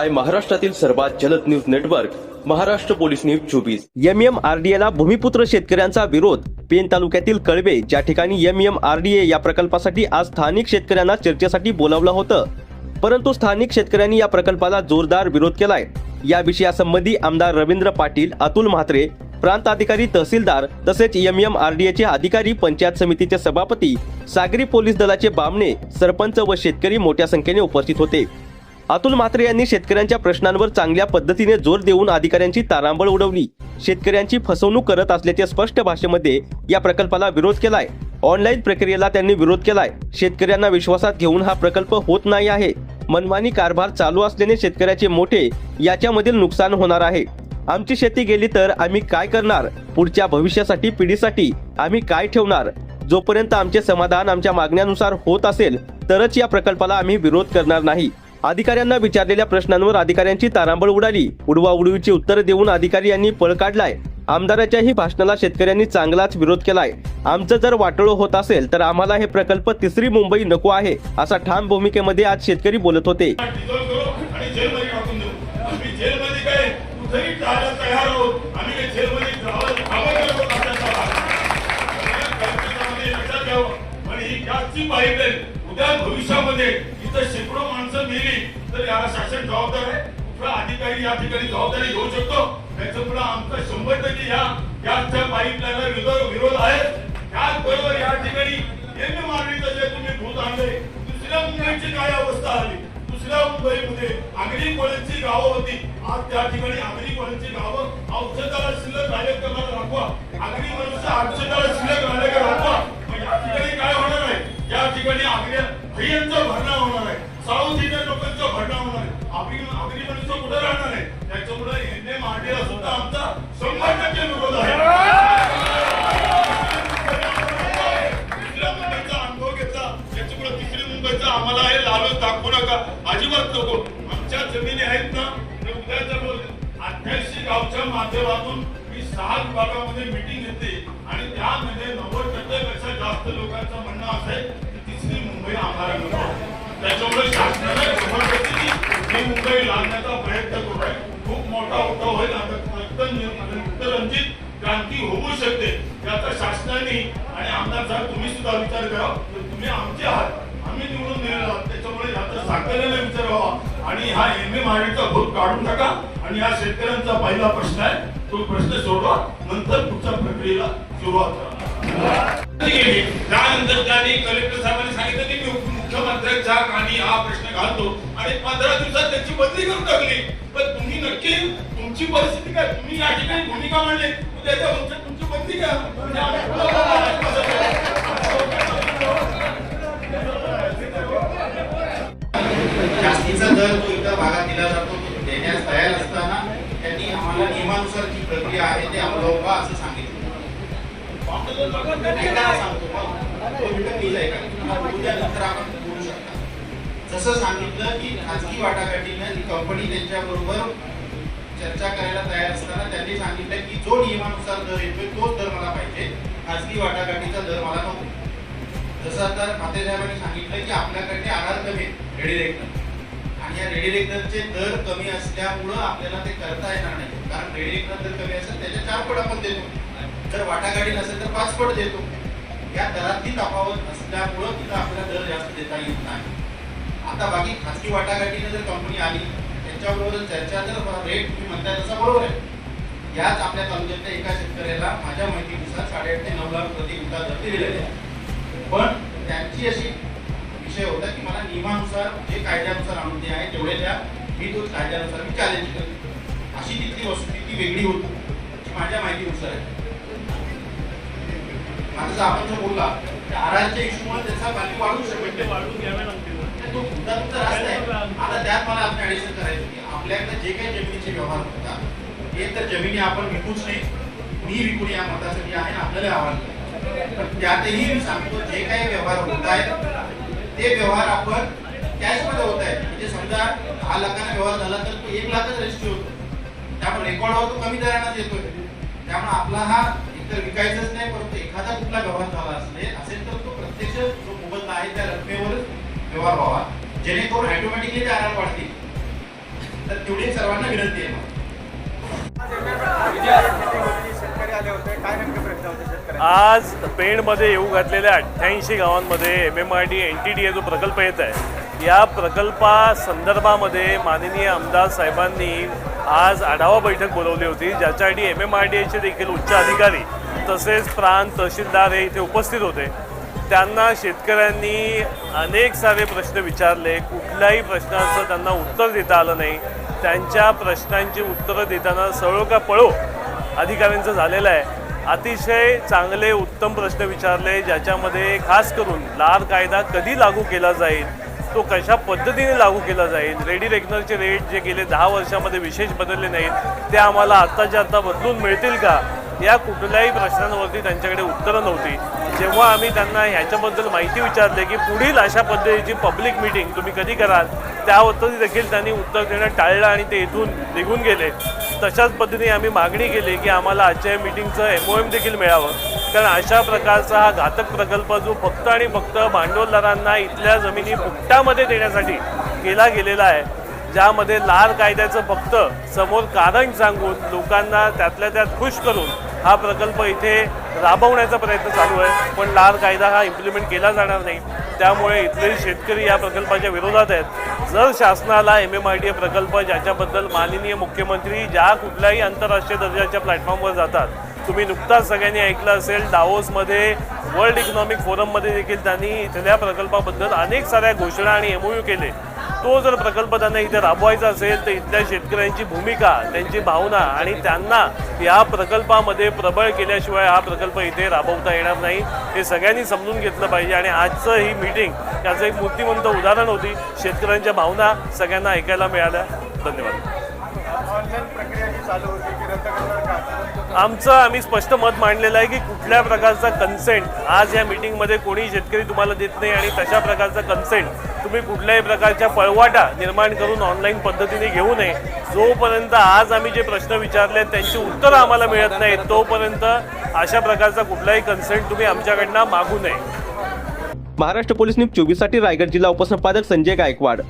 आहे महाराष्ट्रातील सर्वात जलद news network Maharashtra police news 24। एमएमआरडीएला भूमिपुत्र शेतकऱ्यांचा विरोध। पेन तालुक्यातील कळवे ज्या ठिकाणी एमएमआरडीए या प्रकल्पासाठी आज स्थानिक शेतकऱ्यांना चर्चेसाठी बोलावलं होतं, परंतु स्थानिक शेतकऱ्यांनी या प्रकल्पाला जोरदार विरोध केलाय। या विषयासंबंधी आमदार रवींद्र पाटील, अतुल म्हात्रे, प्रांत अधिकारी, तहसीलदार तसेच एमएमआरडीएचे अधिकारी, पंचायत समितीचे सभापती, सागरी पोलीस दलाचे बामणे, सरपंच व शेतकरी मोठ्या संख्येने उपस्थित होते। अतुल म्हात्रे यांनी शेतकऱ्यांच्या प्रश्नांवर चांगल्या पद्धतीने जोर देऊन अधिकाऱ्यांची तारांबळ उडवली। शेतकऱ्यांची फसवणूक करत असल्याचे स्पष्ट भाषेमध्ये या प्रकल्पाला विरोध केलाय। ऑनलाईन प्रक्रियेला त्यांनी विरोध केलाय। शेतकऱ्यांना विश्वासात घेऊन हा प्रकल्प होत नाही आहे। मनमानी कारभार चालू असल्याने शेतकऱ्याचे मोठे याच्यामधील नुकसान होणार आहे। आमची शेती गेली तर आम्ही काय करणार? पुढच्या भविष्यासाठी, पिढीसाठी आम्ही काय ठेवणार? जोपर्यंत आमचे समाधान आमच्या मागण्यानुसार होत असेल तरच या प्रकल्पाला आम्ही विरोध करणार नाही। अधिकाऱ्यांना विचारलेल्या प्रश्नांवर अधिकाऱ्यांची तारांबळ उडाली। उडवाउडवीची उत्तर देऊन अधिकारी यांनी पळ काढलाय। आमदाराच्या ही भाषणाला शेतकऱ्यांनी चांगलाच विरोध केलाय। आमचं जर वाटोळं होत असेल तर आम्हाला हे प्रकल्प तिसरी मुंबई नको आहे, असा ठाम भूमिकेमध्ये आज शेतकरी बोलत होते। भविष्यामध्ये इथं शेकडो माणसं मेली तर याला शासन जबाबदार आहे, कुठला अधिकारी या ठिकाणी जबाबदारी घेऊ शकतो? त्याच्यामुळे आमचा 100% या पाईपलाईनला विरोध आहे। त्याचबरोबर या ठिकाणी एमएमआरडीचं जे तुम्ही भूत आणले, दुसऱ्या मुंबईची काय अवस्था आली? दुसऱ्या मुंबईमध्ये आगरी कॉलेजची गावं होती, आज त्या ठिकाणी आगरी कॉलेजची गावं औषधाला शिल्लक राहिले करणार दाखवा। आगरी मनुष्य औषधाला शिल्लक राहिले का दाखवा। मग या ठिकाणी काय होणार आहे? या ठिकाणी आगरी भैयांचं भरणा होणार आहे, साऊथ इंडियन लोकांचं भरणा होणार आहे। आगरी मनुष्य कुठे राहणार आहे? त्याच्यामुळे एमएमआरडीला सुद्धा आमचा 100% विरोध आहे। दुसऱ्या मुंबईचा अनुभव घेतला, त्याच्यामुळे तिसरी मुंबईचा आम्हाला हे लालच दाखवू नका, अजिबात नको। आमच्या जमिनी आहेत ना, ते उद्याच्या रोज 88 गावच्या माध्यमातून मी 6 विभागामध्ये मीटिंग घेते आणि त्यामध्ये 90% पेक्षा जास्त लोकांचं म्हणणं असं आहे की तिसरी मुंबई आम्हाला नको। त्याच्यामुळे शासनाने जबरदस्तीने ही मुंबई लावण्याचा प्रयत्न करू आहे। खूप मोठा उठाव होईल, रंजित क्रांती होऊ शकते, याचा शासनाने आणि आमदार साहेब तुम्ही सुद्धा विचार करा। तुम्ही आमचे आहात, आम्ही निवडून दिलेला आहात, त्याच्यामुळे याचा साकल्याने विचार व्हावा आणि हा एमएमआरडीचा भूत काढून टाका आणि या शेतकऱ्यांचा पहिला प्रश्न आहे तो प्रश्न सोडवा, नंतर पुढच्या प्रक्रियेला सुरुवात करा। त्यानंतर त्यांनी कलेक्टर साहेबांनी सांगितलं की मी मुख्यमंत्र्यांच्या कानी हा प्रश्न घालतो आणि 15 दिवसात त्याची बदली करून टाकली। पण तुम्ही नक्की तुमची परिस्थिती काय? तुम्ही या ठिकाणी भूमिका मांडली, त्याच्या तुमची बदली काय? जास्तीचा दर जो इतर भागात दिला जातो तो देण्यास तयार असताना त्यांनी आम्हाला नियमानुसार जी प्रक्रिया आहे ते अवलंबा असं सांगितलं। जसं सांगितलं की खाजगी वाटाघाटीनं ती कंपनी त्यांच्याबरोबर चर्चा करायला तयार असताना त्यांनी सांगितलं की जो नियमानुसार दर येतोय तोच दर मला पाहिजे, खाजगी वाटाघाटीचा दर मला नको। जसं आता म्हात्रे साहेबांनी सांगितलं की आपल्याकडे आधार कमी रेडी रेकनर आणि या रेडी रेकनरचे दर कमी असल्यामुळं आपल्याला ते करता येणार नाही, कारण रेडी रेकनर जर कमी असेल त्याच्या 4 पट आपण देतो, जर वाटाघाटी नसेल तर 5 पट देतो। या दरातली तफावत असल्यामुळं तिथं आपल्याला दर जास्त देता येत नाही। आता बाकी खाजगी वाटाघाटीने जर कंपनी आली त्यांच्याबरोबर चर्चा जर रेट तुम्ही म्हणताय तसा बरोबर आहे। याच आपल्या तालुक्यातल्या एका शेतकऱ्याला माझ्या माहितीनुसार 8.5 ते 9 लाख प्रति गुंठा दर दिलेले आहे, पण त्यांची अशी विषय होता की मला नियमानुसार जे कायद्यानुसार अनुमती आहे तेवढे द्या, मी तो कायद्यानुसार मी चॅलेंज करतो, अशी तिथली वस्तुस्थिती वेगळी होती माझ्या माहितीनुसार आहे। आता आपण जो बोलला आराच्या इश्यूमुळे त्याचा व्हॅल्यू वाढू शकते, वाढून घ्यावे लागते, तो मुद्दा तुमचा रास्त आहे। आता त्यात मला आपण ऍडिशन करायचं की आपल्याकडे जे काही जमिनीचे व्यवहार होतात हे तर जमिनी आपण विकूच नाही, मी विकून या मतासाठी आहे आपल्याला आव्हान करतो, पण त्यातही मी सांगतो जे काही व्यवहार होत आहेत ते व्यवहार आपण कॅश मध्ये होत आहेत। म्हणजे समजा 10 लाखाचा व्यवहार झाला तर तो 1 लाखच रजिस्ट्री होतो, त्यामुळे रेकॉर्डवर तो कमी दराने येतोय। त्यामुळे आपला हा एकतर विकायचंच नाही, परंतु एखादा कुठला व्यवहार झाला असेल तर तो प्रत्यक्ष जो मोबदला आहे त्या रकमेवर व्यवहार व्हावा, जेणेकरून ऑटोमॅटिकली ते आराम वाढतील। तर तेवढी सर्वांना विनंती आहे. आज पेणमध्ये येऊ घातलेल्या 88 गावांमध्ये MMRD NTDA जो प्रकल्प येत आहे, या प्रकल्पासंदर्भामध्ये माननीय आमदार साहेबांनी आज आढावा बैठक बोलवली होती, ज्याच्यासाठी MMRDAचे देखील उच्च अधिकारी तसेच प्रांत तहसीलदार हे इथे उपस्थित होते. त्यांना शेतकऱ्यांनी अनेक सारे प्रश्न विचारले, कुठल्याही प्रश्नाचं त्यांना उत्तर देता आलं नाही. त्यांच्या प्रश्नांची उत्तरं देताना सळो का पळो अधिकाऱ्यांचं झालेलं आहे. अतिशय चांगले उत्तम प्रश्न विचारले, ज्याच्यामध्ये खास करून लार कायदा कधी लागू केला जाईल, तो कशा पद्धतीने लागू केला जाईल, रेडी रेकनरचे रेट जे गेले 10 वर्षामध्ये विशेष बदलले नाहीत ते आम्हाला आत्ताच्या आत्ता बदलून मिळतील का, या कुठल्याही प्रश्नांवरती त्यांच्याकडे उत्तरं नव्हती. जेव्हा आम्ही त्यांना ह्याच्याबद्दल माहिती विचारले की पुढील अशा पद्धतीची पब्लिक मीटिंग तुम्ही कधी कराल, त्यावरती देखील त्यांनी उत्तर देणं टाळलं आणि ते इथून निघून गेले. तशाच पद्धतीने आम्ही मागणी केली की आम्हाला आजच्या मीटिंगचं MOM देखील मिळावं, कारण अशा प्रकारचा हा घातक प्रकल्प जो फक्त आणि फक्त भांडवलदारांना इथल्या जमिनी फुकटामध्ये देण्यासाठी केला गेलेला आहे, ज्यामध्ये लार कायद्याचं फक्त समोर कारण सांगून लोकांना त्यातल्या त्यात खुश करून हा प्रकल्प इथे राबवण्याचा प्रयत्न चालू आहे, पण लार कायदा हा इम्प्लिमेंट केला जाणार नाही. त्यामुळे इथले शेतकरी या प्रकल्पाच्या विरोधात आहेत. जर शासनाला MMRDA प्रकल्प, ज्याच्याबद्दल माननीय मुख्यमंत्री ज्या कुठल्याही आंतरराष्ट्रीय दर्जाच्या प्लॅटफॉर्मवर जातात, तुम्ही नुकताच सगळ्यांनी ऐकलं असेल, दावोसमध्ये वर्ल्ड इकॉनॉमिक फोरममध्ये देखील त्यांनी इथल्या प्रकल्पाबद्दल अनेक साऱ्या घोषणा आणि MOU केले. तो जर प्रकल्प त्यांना इथे राबवायचा असेल तर इथल्या शेतकऱ्यांची भूमिका, त्यांची भावना आणि त्यांना या प्रकल्पामध्ये प्रबळ केल्याशिवाय हा प्रकल्प इथे राबवता येणार नाही, हे सगळ्यांनी समजून घेतलं पाहिजे. आणि आजचं ही मीटिंग याचं एक मूर्तिमंत उदाहरण होती. शेतकऱ्यांच्या भावना सगळ्यांना ऐकायला मिळाल्या. धन्यवाद. आम्ही स्पष्ट मत मांडलेलं आहे की कुठल्या प्रकारचा कन्सेंट आज या मीटिंगमध्ये कोणी शेतकरी तुम्हाला देत नाही, आणि तशा प्रकारचा कन्सेंट तुम्ही कुठल्याही प्रकारच्या पळवाटा निर्माण करून ऑनलाईन पद्धतीने घेऊ नये. जोपर्यंत आज आम्ही जे प्रश्न विचारले त्यांची उत्तरं आम्हाला मिळत नाहीत, तोपर्यंत अशा प्रकारचा कुठलाही कन्सेंट तुम्ही आमच्याकडनं मागू नये. महाराष्ट्र पोलीस न्यूज 24 साठी रायगड जिल्हा उपसंपादक संजय गायकवाड.